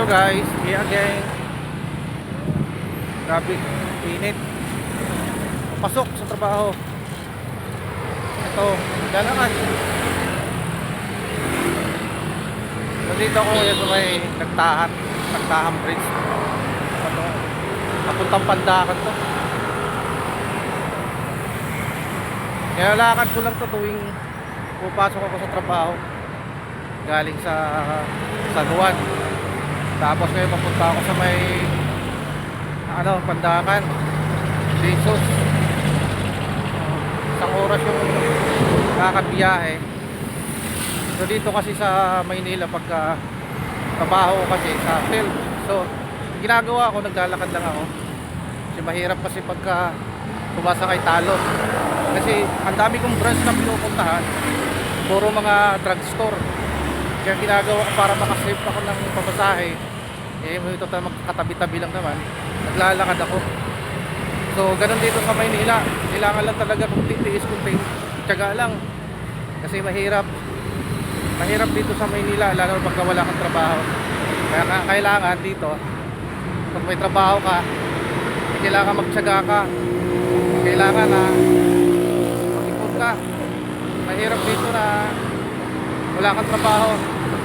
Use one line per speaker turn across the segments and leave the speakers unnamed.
guys, here again. Grabe, init. Pasok sa trabaho. Ito, galangan. Nandito ako yan sa may Nagtahan Bridge. Ito, papuntang Pandakan to. Nilalakad ko lang to tuwing pupasok ako sa trabaho. Galing sa San Juan. Tapos ngayon papunta ako sa may Pandakan. Jesus. Isang oras yung kakabiyahe. So dito kasi sa Maynila pagka trabaho kasi sa field. So ginagawa ko, naglalakad lang ako. Kasi mahirap kasi pagka sumasakay talon. Kasi ang dami kong branch na pinupuntahan, puro mga drugstore. Kaya ginagawa ko para makasave ako ng pamasahe. Ito magkatabi-tabi lang naman. Naglalakad ako. So ganun dito sa Maynila. Kailangan lang talaga kung titiis, kung tiyaga lang. Kasi mahirap dito sa Maynila, lalo pagka wala kang trabaho. Kaya kailangan dito, pag may trabaho ka, kailangan magtiyaga ka. Kailangan na mag-ipon ka. Mahirap dito na wala kang trabaho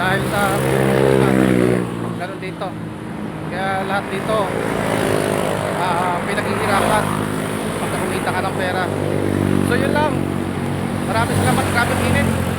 dahil sa ganun dito. Kaya lahat dito pinaghihirapan pagka kumita ka ng pera. So yun lang. Maraming salamat. Grabing init.